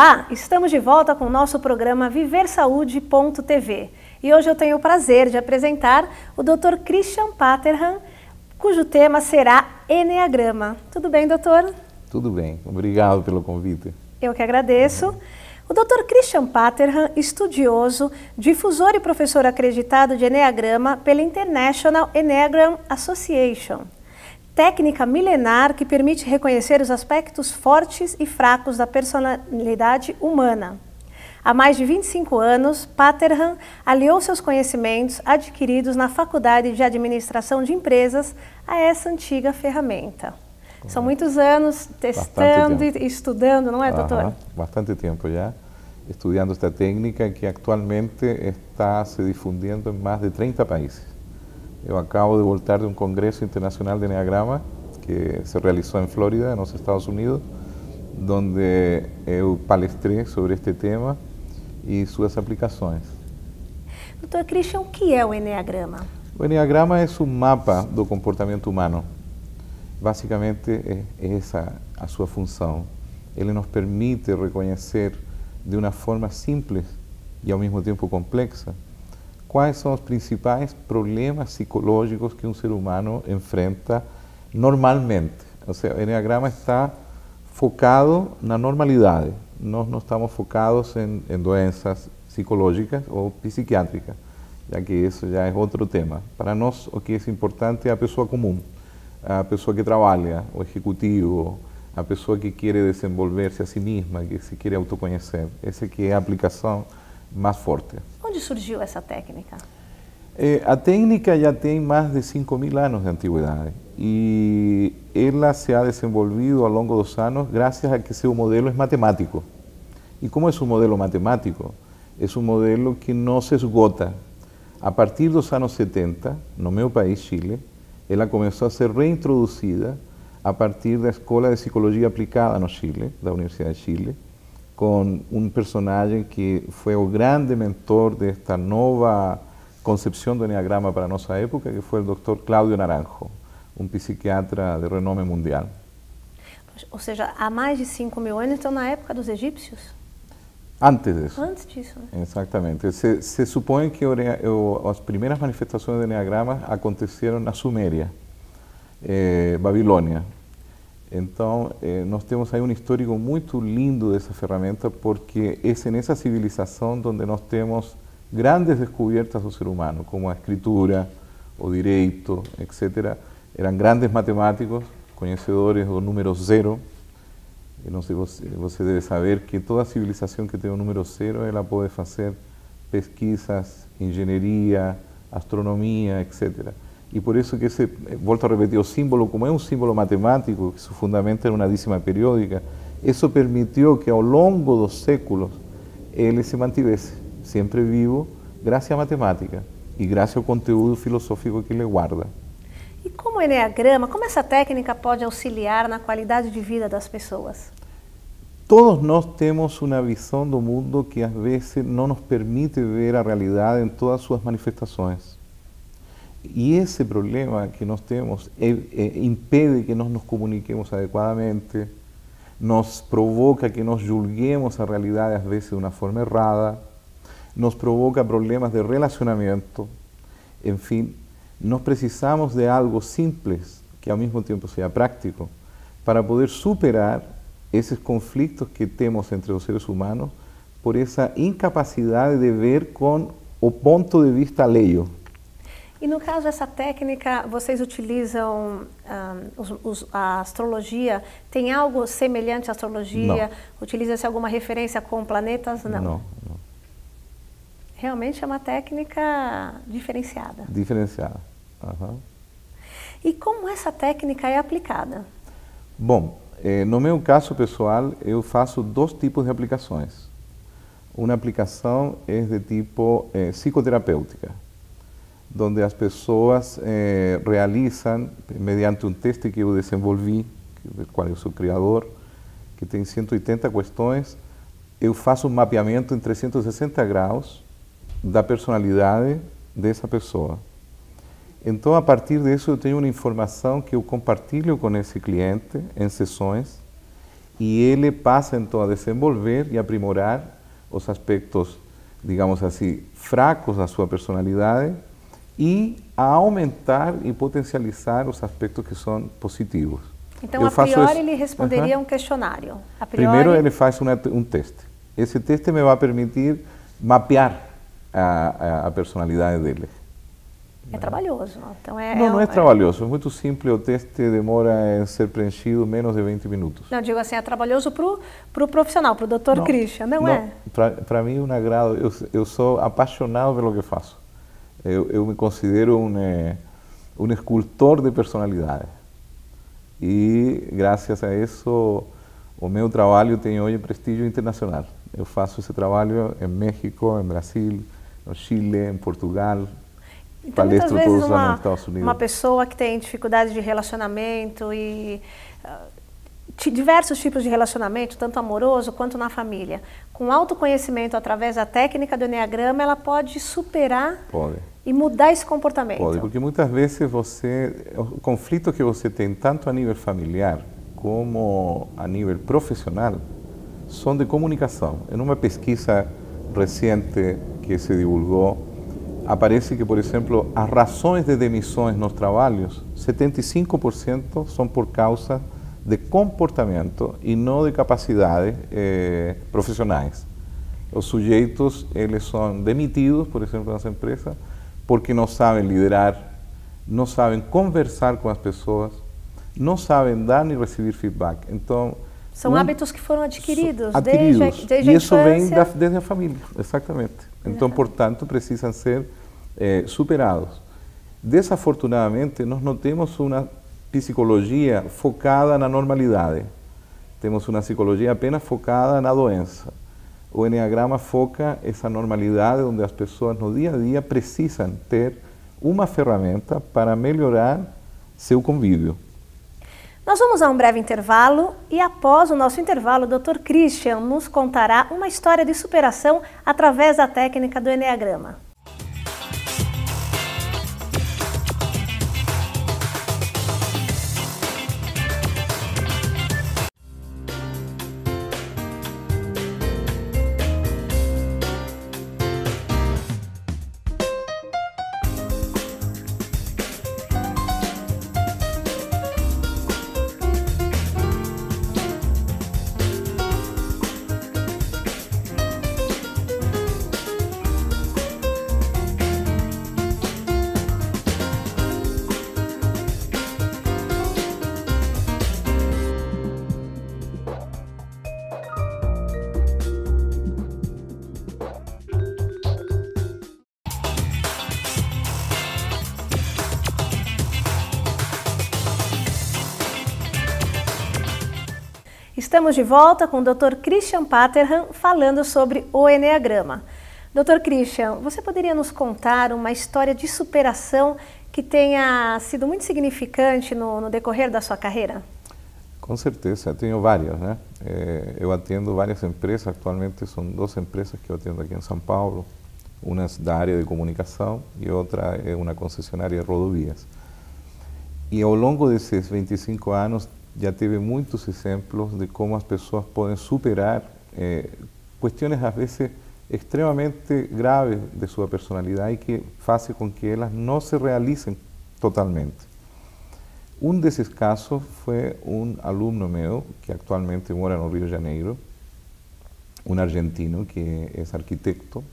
Olá, estamos de volta com o nosso programa viversaude.tv e hoje eu tenho o prazer de apresentar o Dr. Christian Paterhan, cujo tema será Eneagrama. Tudo bem, doutor? Tudo bem, obrigado pelo convite. Eu que agradeço. O Dr. Christian Paterhan, estudioso, difusor e professor acreditado de Eneagrama pela International Enneagram Association. Técnica milenar que permite reconhecer os aspectos fortes e fracos da personalidade humana. Há mais de 25 anos, Paterhan aliou seus conhecimentos adquiridos na Faculdade de Administração de Empresas a essa antiga ferramenta. São muitos anos testando e estudando, não é, doutor? Bastante tempo já, estudando esta técnica que atualmente está se difundindo em mais de 30 países. Eu acabo de voltar de um congresso internacional de Eneagrama que se realizou em Flórida, nos Estados Unidos, onde eu palestrei sobre este tema e suas aplicações. Doutor Christian, o que é o Eneagrama? O Eneagrama é um mapa do comportamento humano. Basicamente é essa a sua função. Ele nos permite reconhecer de uma forma simples e ao mesmo tempo complexa quais são os principais problemas psicológicos que um ser humano enfrenta normalmente. Ou seja, o Eneagrama está focado na normalidade. Nós não estamos focados em doenças psicológicas ou psiquiátricas, já que isso já é outro tema. Para nós, o que é importante é a pessoa comum, a pessoa que trabalha, o executivo, a pessoa que quer desenvolver-se a si mesma, que se quer autoconhecer. Essa que é a aplicação mais forte. Onde surgiu essa técnica? A técnica já tem mais de 5.000 anos de antiguidade e ela se ha desenvolvido ao longo dos anos graças a que seu modelo é matemático. E como é um modelo matemático? É um modelo que não se esgota. A partir dos anos 70, no meu país, Chile, ela começou a ser reintroduzida a partir da Escola de Psicologia Aplicada no Chile, da Universidade de Chile, com um personagem que foi o grande mentor desta nova concepção do Eneagrama para a nossa época, que foi o Dr. Cláudio Naranjo, um psiquiatra de renome mundial. Ou seja, há mais de 5.000 anos, então na época dos egípcios? Antes disso. Antes disso, né? Exatamente. Se supõe que as primeiras manifestações do Eneagrama aconteceram na Suméria, Babilônia. Então, nós temos aí um histórico muito lindo dessa ferramenta, porque é nessa civilização onde nós temos grandes descobertas do ser humano, como a escritura, o direito, etc. Eram grandes matemáticos, conhecedores do número zero. E não sei, você deve saber que toda civilização que tem o número zero, ela pode fazer pesquisas, engenharia, astronomia, etc. E por isso que volto a repetir, o símbolo, como é um símbolo matemático, que seu fundamento é uma dízima periódica, isso permitiu que ao longo dos séculos ele se mantivesse sempre vivo, graças à matemática e graças ao conteúdo filosófico que ele guarda. E como o Eneagrama, como essa técnica pode auxiliar na qualidade de vida das pessoas? Todos nós temos uma visão do mundo que às vezes não nos permite ver a realidade em todas as suas manifestações. E esse problema que nós temos impede que nós nos comuniquemos adequadamente, nos provoca que nós julguemos a realidade às vezes de uma forma errada, nos provoca problemas de relacionamento. Enfim, nós precisamos de algo simples, que ao mesmo tempo seja prático, para poder superar esses conflitos que temos entre os seres humanos por essa incapacidade de ver com o ponto de vista alheio. E no caso dessa técnica, vocês utilizam a astrologia? Tem algo semelhante à astrologia? Não. Utiliza-se alguma referência com planetas? Não. Não. Realmente é uma técnica diferenciada. Diferenciada. Uhum. E como essa técnica é aplicada? Bom, no meu caso pessoal, eu faço dois tipos de aplicações. Uma aplicação é de tipo psicoterapêutica, onde as pessoas realizam, mediante um teste que eu desenvolvi, do qual eu sou criador, que tem 180 questões, eu faço um mapeamento em 360 graus da personalidade dessa pessoa. Então, a partir disso, eu tenho uma informação que eu compartilho com esse cliente em sessões e ele passa então a desenvolver e aprimorar os aspectos, digamos assim, fracos da sua personalidade e a aumentar e potencializar os aspectos que são positivos. Então, a priori, ele responderia um questionário. A priori... Primeiro, ele faz um teste. Esse teste me vai permitir mapear a personalidade dele. É trabalhoso. Então não é trabalhoso, é muito simples. O teste demora em ser preenchido menos de 20 minutos. Não, digo assim, é trabalhoso para o profissional, para o Dr. Christian, não é? Para mim é um agrado. Eu sou apaixonado pelo que faço. Eu me considero um escultor de personalidade. E, graças a isso, o meu trabalho tem hoje prestígio internacional. Eu faço esse trabalho em México, em Brasil, no Chile, em Portugal. Então, muitas vezes uma pessoa que tem dificuldade de relacionamento e diversos tipos de relacionamento, tanto amoroso quanto na família, com autoconhecimento através da técnica do Enneagrama, ela pode superar e mudar esse comportamento. Pode, porque muitas vezes o conflito que você tem, tanto a nível familiar como a nível profissional, são de comunicação. Em uma pesquisa recente que se divulgou, aparece que, por exemplo, as razões de demissões nos trabalhos, 75% são por causa de comportamento e não de capacidades profissionais. Os sujeitos, eles são demitidos, por exemplo, nas empresas, porque não sabem liderar, não sabem conversar com as pessoas, não sabem dar nem receber feedback. Então, são hábitos que foram adquiridos desde e a infância. Isso vem desde a família, exatamente. Então, portanto, precisam ser superados. Desafortunadamente, nós não temos uma psicologia focada na normalidade. Temos uma psicologia apenas focada na doença. O Enneagrama foca essa normalidade onde as pessoas no dia a dia precisam ter uma ferramenta para melhorar seu convívio. Nós vamos a um breve intervalo e após o nosso intervalo, o Dr. Christian nos contará uma história de superação através da técnica do Enneagrama. Estamos de volta com o Dr. Christian Paterhan falando sobre o Enneagrama. Dr. Christian, você poderia nos contar uma história de superação que tenha sido muito significante no decorrer da sua carreira? Com certeza, tenho várias, né? Eu atendo várias empresas, atualmente são 2 empresas que eu atendo aqui em São Paulo, uma da área de comunicação e outra é uma concessionária de rodovias. E ao longo desses 25 anos, já teve muitos exemplos de como as pessoas podem superar questões, às vezes, extremamente graves de sua personalidade e que fazem com que elas não se realizem totalmente. Um desses casos foi um aluno meu, que atualmente mora no Rio de Janeiro, um argentino que é arquiteto.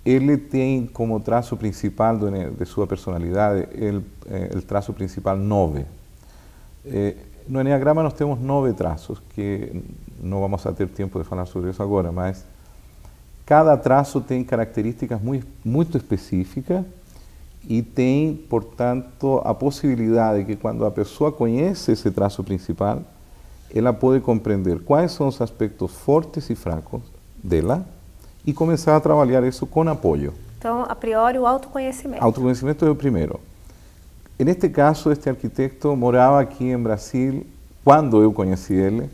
Ele tem como traço principal de sua personalidade o traço principal 9. No Enneagrama nós temos 9 traços, que não vamos a ter tempo de falar sobre isso agora, mas cada traço tem características muito específicas e tem, portanto, a possibilidade de que quando a pessoa conhece esse traço principal, ela pode compreender quais são os aspectos fortes e fracos dela e começar a trabalhar isso com apoio. Então, a priori, o autoconhecimento. Autoconhecimento é o primeiro. Neste caso, este arquiteto morava aqui em Brasil, quando eu conheci ele,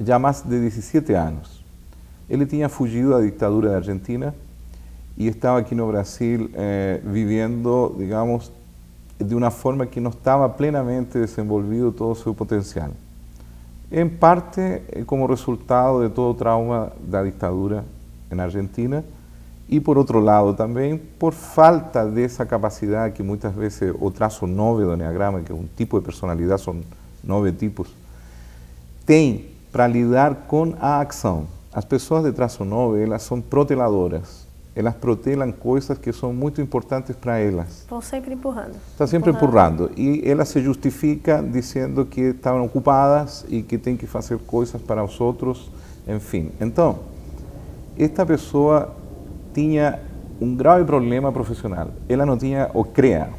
já há mais de 17 anos. Ele tinha fugido da ditadura da Argentina e estava aqui no Brasil vivendo, digamos, de uma forma que não estava plenamente desenvolvido todo o seu potencial. Em parte, como resultado de todo o trauma da ditadura na Argentina, e por outro lado também por falta dessa capacidade que muitas vezes o traço 9 do Enneagrama, que é um tipo de personalidade, são 9 tipos, tem para lidar com a ação. As pessoas de traço 9, elas são proteladoras. Elas protelam coisas que são muito importantes para elas. Vão sempre empurrando. Está sempre empurrando. E ela se justifica dizendo que estavam ocupadas e que tem que fazer coisas para os outros, enfim. Então, esta pessoa tinha um grave problema profissional. Ela não tinha o CREA,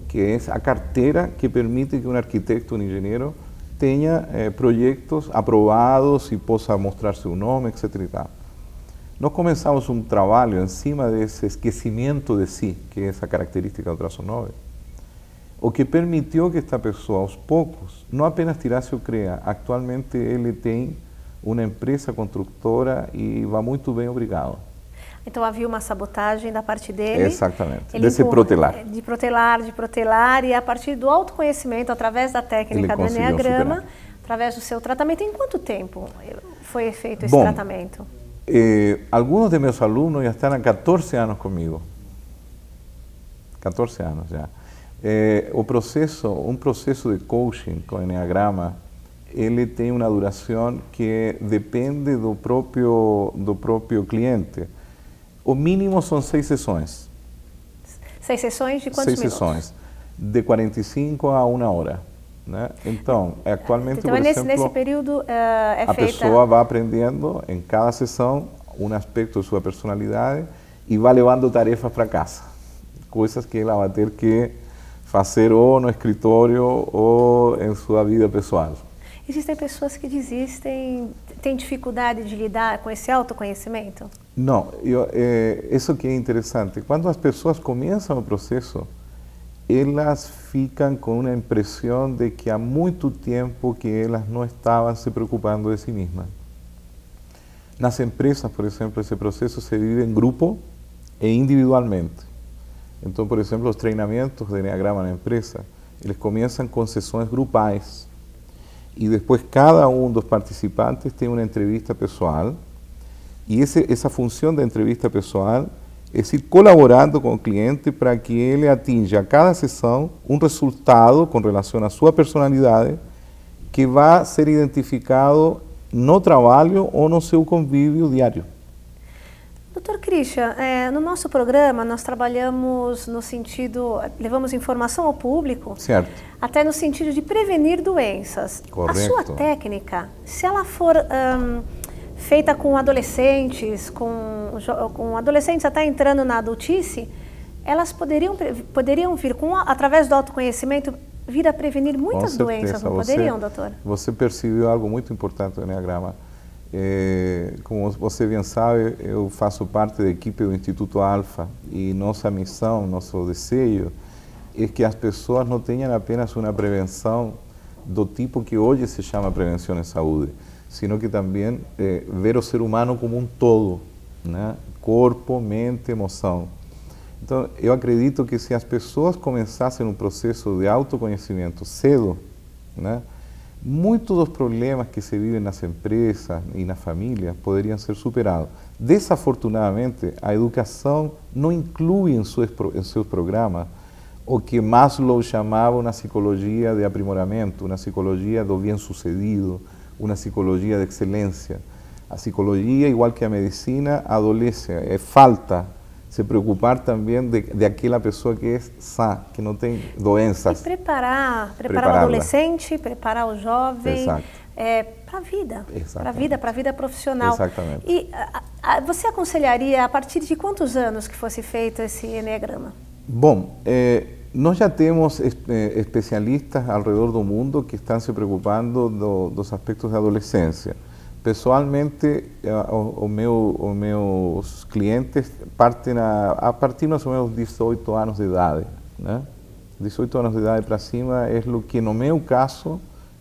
que é a carteira que permite que um arquiteto, um engenheiro, tenha projetos aprovados e possa mostrar seu nome, etc. e tal. Nós começamos um trabalho em cima desse esquecimento de si, que é essa característica do traço 9, o que permitiu que esta pessoa, aos poucos, não apenas tirasse o CREA, atualmente ele tem uma empresa construtora e vai muito bem, obrigado. Então havia uma sabotagem da parte dele. Exatamente, desse protelar. De protelar, e a partir do autoconhecimento, através da técnica do Enneagrama, através do seu tratamento. Em quanto tempo foi feito esse tratamento? Alguns de meus alunos já estão há 14 anos comigo. 14 anos já. Um processo de coaching com Enneagrama, ele tem uma duração que depende do próprio cliente. O mínimo são 6 sessões. 6 sessões de quantos minutos? 6 sessões, de 45 a 1 hora. Né? Então, atualmente, então, por exemplo, nesse período a pessoa vai aprendendo em cada sessão um aspecto de sua personalidade e vai levando tarefas para casa. Coisas que ela vai ter que fazer ou no escritório ou em sua vida pessoal. Existem pessoas que desistem, têm dificuldade de lidar com esse autoconhecimento? Não, isso que é interessante. Quando as pessoas começam o processo, elas ficam com uma impressão de que há muito tempo que elas não estavam se preocupando de si mesmas. Nas empresas, por exemplo, esse processo se vive em grupo e individualmente. Então, por exemplo, os treinamentos de Enneagrama na empresa, eles começam com sessões grupais. E depois cada um dos participantes tem uma entrevista pessoal. E essa função da entrevista pessoal é ir colaborando com o cliente para que ele atinja a cada sessão um resultado com relação à sua personalidade que vai ser identificado no trabalho ou no seu convívio diário. Dr. Christian, no nosso programa nós trabalhamos no sentido, levamos informação ao público, certo, até no sentido de prevenir doenças. Correto. A sua técnica, se ela for feita com adolescentes, com adolescentes até entrando na adultice, elas poderiam vir, através do autoconhecimento, vir a prevenir muitas doenças, não poderiam, doutor? Você percebeu algo muito importante no Enneagrama. Como você bem sabe, eu faço parte da equipe do Instituto Alfa e nossa missão, nosso desejo é que as pessoas não tenham apenas uma prevenção do tipo que hoje se chama prevenção em saúde, sino que também ver o ser humano como um todo, né? Corpo, mente, emoção. Então, eu acredito que se as pessoas começassem um processo de autoconhecimento cedo, né, muitos dos problemas que se vivem nas empresas e na família poderiam ser superados. Desafortunadamente, a educação não inclui em seus programas o que Maslow chamava uma psicologia de aprimoramento, uma psicologia do bem-sucedido, uma psicologia de excelência. A psicologia, igual que a medicina, adolece, falta se preocupar também de aquela pessoa que é sã, que não tem doenças. E preparar o adolescente, preparar o jovem para a vida profissional. Exatamente. E você aconselharia a partir de quantos anos que fosse feito esse Enneagrama? Bom, nós já temos especialistas ao redor do mundo que estão se preocupando dos aspectos da adolescência. Pessoalmente, os meus clientes partem a partir mais ou menos 18 anos de idade, né? 18 anos de idade para cima é o que, no meu caso,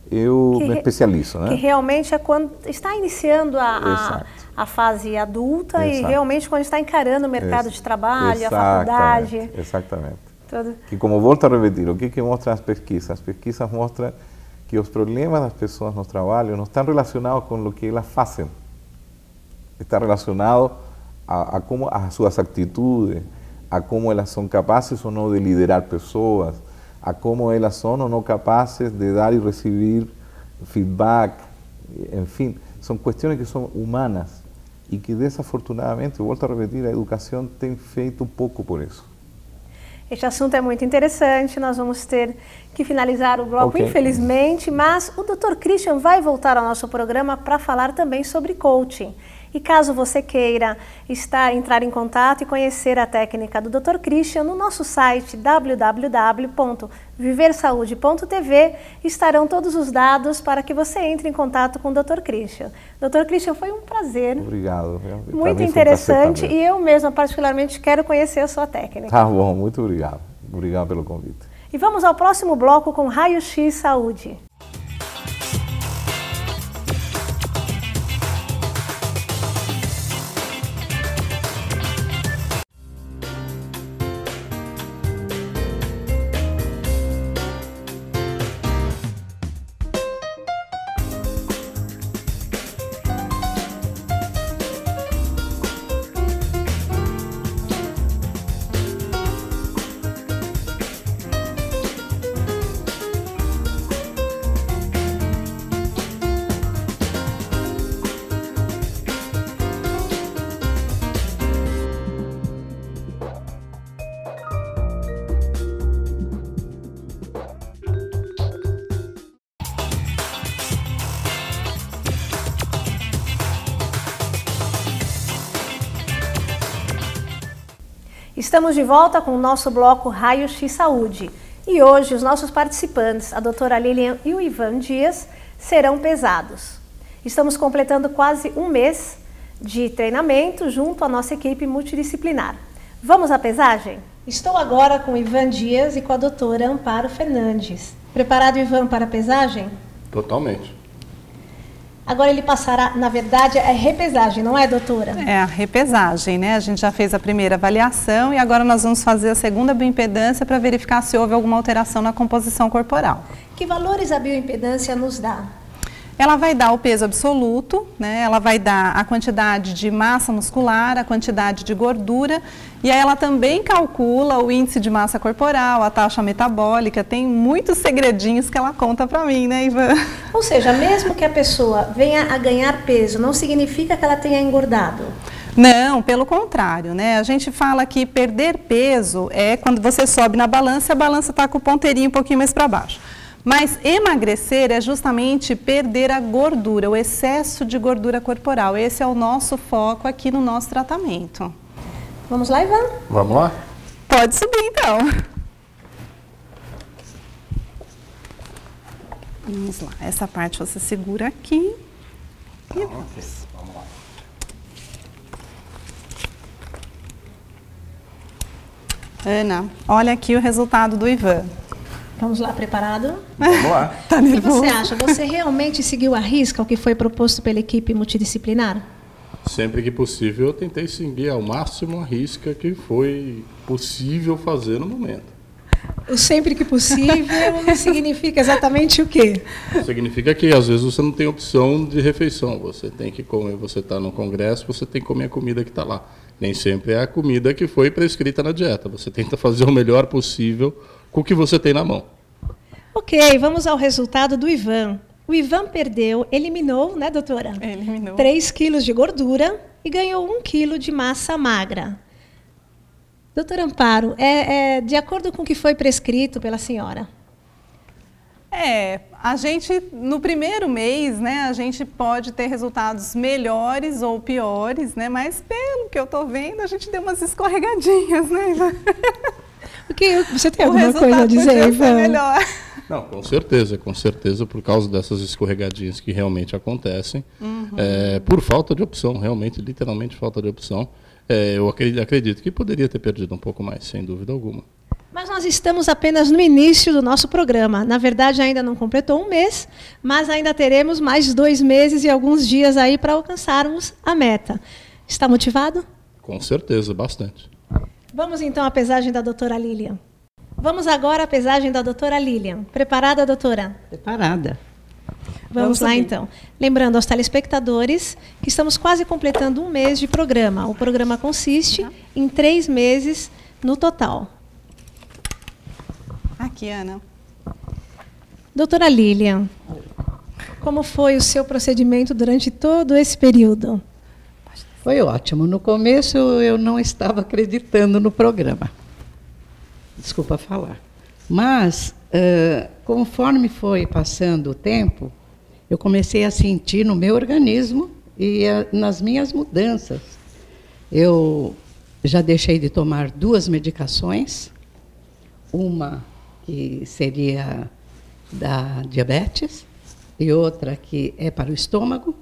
eu me especializo, né? Que realmente é quando está iniciando a fase adulta. Exato. E realmente quando está encarando o mercado de trabalho, a faculdade. Exatamente. Tudo. Que, como volto a repetir, o que mostram as pesquisas? As pesquisas mostram que os problemas das pessoas no trabalho não estão relacionados com o que elas fazem. Está relacionado a suas atitudes, a como elas são capazes ou não de liderar pessoas, a como elas são ou não capazes de dar e receber feedback, enfim, são questões que são humanas e que desafortunadamente, volto a repetir, a educação tem feito pouco por isso. Este assunto é muito interessante, nós vamos ter que finalizar o bloco, infelizmente, mas o Dr. Christian vai voltar ao nosso programa para falar também sobre coaching. E caso você queira entrar em contato e conhecer a técnica do Dr. Christian, no nosso site www.viversaude.tv estarão todos os dados para que você entre em contato com o Dr. Christian. Dr. Christian, foi um prazer. Obrigado. Muito interessante e eu mesma particularmente quero conhecer a sua técnica. Tá bom, muito obrigado. Obrigado pelo convite. E vamos ao próximo bloco com Raio-X Saúde. Estamos de volta com o nosso bloco Raio-X Saúde. E hoje os nossos participantes, a doutora Lilian e o Ivan Dias, serão pesados. Estamos completando quase um mês de treinamento junto à nossa equipe multidisciplinar. Vamos à pesagem? Estou agora com o Ivan Dias e com a doutora Amparo Fernandes. Preparado, Ivan, para a pesagem? Totalmente. Agora ele passará, na verdade, é repesagem, não é, doutora? É a repesagem, né? A gente já fez a primeira avaliação e agora nós vamos fazer a segunda bioimpedância para verificar se houve alguma alteração na composição corporal. Que valores a bioimpedância nos dá? Ela vai dar o peso absoluto, né? Ela vai dar a quantidade de massa muscular, a quantidade de gordura e aí ela também calcula o índice de massa corporal, a taxa metabólica, tem muitos segredinhos que ela conta para mim, né, Ivan? Ou seja, mesmo que a pessoa venha a ganhar peso, não significa que ela tenha engordado? Não, pelo contrário, né? A gente fala que perder peso é quando você sobe na balança e a balança está com o ponteirinho um pouquinho mais para baixo. Mas emagrecer é justamente perder a gordura, o excesso de gordura corporal. Esse é o nosso foco aqui no nosso tratamento. Vamos lá, Ivan? Vamos lá? Pode subir, então. Vamos lá. Essa parte você segura aqui. E vamos. Vamos lá. Ana, olha aqui o resultado do Ivan. Vamos lá, preparado? Vamos lá. Tá nervoso? O que você acha? Você realmente seguiu à risca o que foi proposto pela equipe multidisciplinar? Sempre que possível, eu tentei seguir ao máximo a risca que foi possível fazer no momento. O sempre que possível significa exatamente o quê? Significa que, às vezes, você não tem opção de refeição. Você tem que comer, você está no congresso, você tem que comer a comida que está lá. Nem sempre é a comida que foi prescrita na dieta. Você tenta fazer o melhor possível com o que você tem na mão. Ok, vamos ao resultado do Ivan. O Ivan eliminou, né, doutora? Eliminou. 3 quilos de gordura e ganhou 1 quilo de massa magra. Doutora Amparo, de acordo com o que foi prescrito pela senhora? A gente, no primeiro mês, né, a gente pode ter resultados melhores ou piores, né, mas pelo que eu estou vendo, a gente deu umas escorregadinhas, né, Ivan? Porque você tem alguma coisa a dizer, Ivan? Melhor. Não, com certeza, por causa dessas escorregadinhas que realmente acontecem, por falta de opção, realmente, literalmente falta de opção, eu acredito que poderia ter perdido um pouco mais, sem dúvida alguma. Mas nós estamos apenas no início do nosso programa. Na verdade, ainda não completou um mês, mas ainda teremos mais 2 meses e alguns dias aí para alcançarmos a meta. Está motivado? Com certeza, bastante. Vamos então à pesagem da doutora Lilian. Vamos agora à pesagem da doutora Lilian. Preparada, doutora? Preparada. Vamos lá então. Lembrando aos telespectadores que estamos quase completando um mês de programa. O programa consiste em 3 meses no total. Aqui, Ana. Doutora Lilian, como foi o seu procedimento durante todo esse período? Foi ótimo. No começo eu não estava acreditando no programa. Desculpa falar. Mas, conforme foi passando o tempo, eu comecei a sentir no meu organismo e nas minhas mudanças. Eu já deixei de tomar 2 medicações, uma que seria da diabetes e outra que é para o estômago,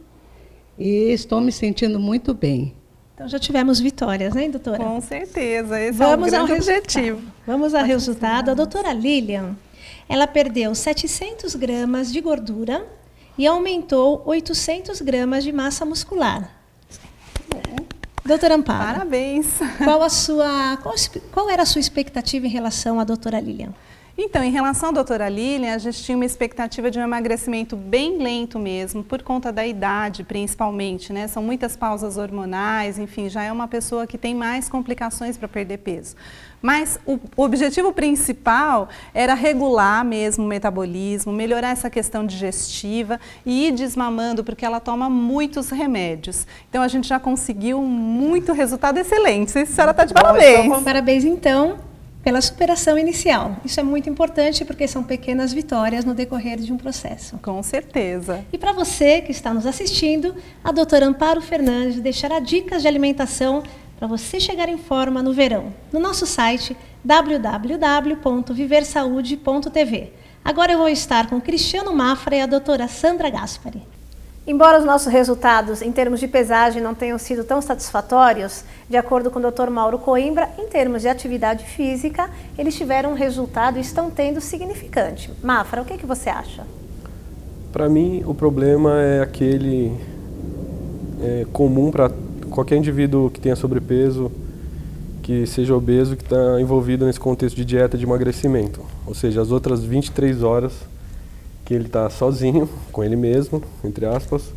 e estou me sentindo muito bem. Então já tivemos vitórias, né, doutora? Com certeza, esse é o grande objetivo. Vamos ao resultado. A doutora Lilian, ela perdeu 700 gramas de gordura e aumentou 800 gramas de massa muscular. Doutora Amparo. Parabéns. Qual era a sua expectativa em relação à doutora Lilian? Então, em relação à doutora Lilian, a gente tinha uma expectativa de um emagrecimento bem lento mesmo, por conta da idade, principalmente, né? São muitas pausas hormonais, enfim, já é uma pessoa que tem mais complicações para perder peso. Mas o objetivo principal era regular mesmo o metabolismo, melhorar essa questão digestiva e ir desmamando, porque ela toma muitos remédios. Então, a gente já conseguiu muito resultado excelente. A senhora está de parabéns. Então, parabéns, então, pela superação inicial. Isso é muito importante porque são pequenas vitórias no decorrer de um processo. Com certeza. E para você que está nos assistindo, a doutora Amparo Fernandes deixará dicas de alimentação para você chegar em forma no verão, no nosso site www.viversaude.tv. Agora eu vou estar com o Cristiano Mafra e a doutora Sandra Gaspari. Embora os nossos resultados em termos de pesagem não tenham sido tão satisfatórios, de acordo com o Dr. Mauro Coimbra, em termos de atividade física, eles tiveram um resultado e estão tendo significante. Mafra, o que você acha? Para mim, o problema é aquele comum para qualquer indivíduo que tenha sobrepeso, que seja obeso, que está envolvido nesse contexto de dieta de emagrecimento. Ou seja, as outras 23 horas que ele está sozinho, com ele mesmo, entre aspas,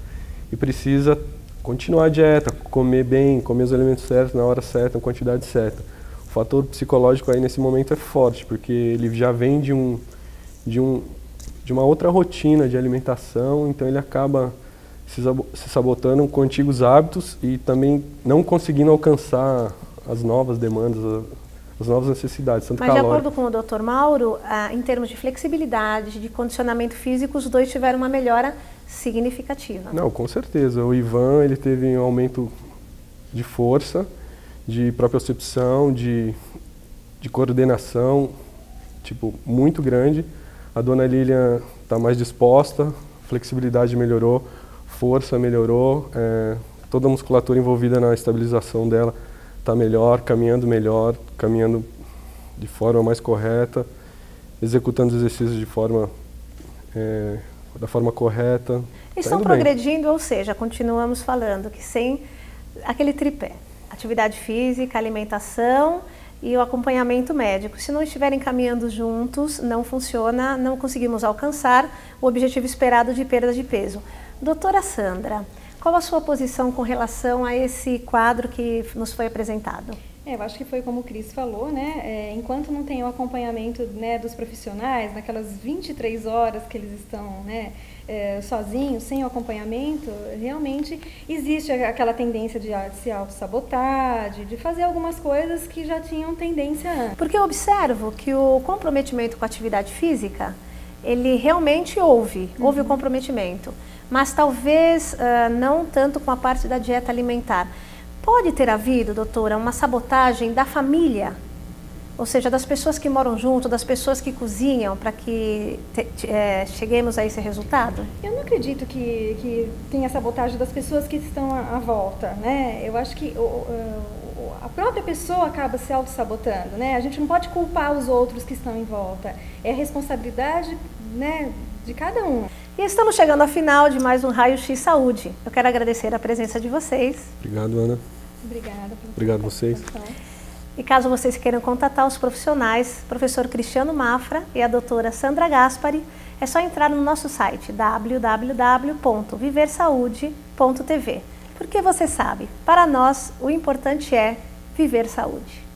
e precisa continuar a dieta, comer bem, comer os alimentos certos, na hora certa, na quantidade certa. O fator psicológico aí nesse momento é forte, porque ele já vem de uma outra rotina de alimentação, então ele acaba se sabotando com antigos hábitos e também não conseguindo alcançar as novas demandas, as novas necessidades, tanto Mas de calórico. acordo com o Dr. Mauro, em termos de flexibilidade, de condicionamento físico, os dois tiveram uma melhora significativa. Não, com certeza. O Ivan, ele teve um aumento de força, de propriocepção, de coordenação, tipo, muito grande. A dona Lilian está mais disposta, flexibilidade melhorou, força melhorou, toda a musculatura envolvida na estabilização dela está melhor, caminhando de forma mais correta, executando os exercícios da forma correta. Estão progredindo, ou seja, continuamos falando que sem aquele tripé, atividade física, alimentação e o acompanhamento médico. Se não estiverem caminhando juntos, não funciona, não conseguimos alcançar o objetivo esperado de perda de peso. Doutora Sandra, qual a sua posição com relação a esse quadro que nos foi apresentado? Eu acho que foi como o Cris falou, né? Enquanto não tem o acompanhamento, né, dos profissionais, naquelas 23 horas que eles estão, né, sozinhos, sem o acompanhamento, realmente existe aquela tendência de se auto-sabotar, de fazer algumas coisas que já tinham tendência antes. Porque eu observo que o comprometimento com a atividade física, ele realmente houve o comprometimento, mas talvez não tanto com a parte da dieta alimentar. Pode ter havido, doutora, uma sabotagem da família, ou seja, das pessoas que moram junto, das pessoas que cozinham, para que cheguemos a esse resultado? Eu não acredito que tenha sabotagem das pessoas que estão à volta, né? Eu acho que a própria pessoa acaba se auto-sabotando, né? A gente não pode culpar os outros que estão em volta. É responsabilidade, né, de cada um. E estamos chegando ao final de mais um Raio X Saúde. Eu quero agradecer a presença de vocês. Obrigado, Ana. Obrigada. Obrigado a vocês. E caso vocês queiram contatar os profissionais, professor Cristiano Mafra e a doutora Sandra Gaspari, É só entrar no nosso site www.viversaude.tv, porque você sabe, para nós o importante é viver saúde.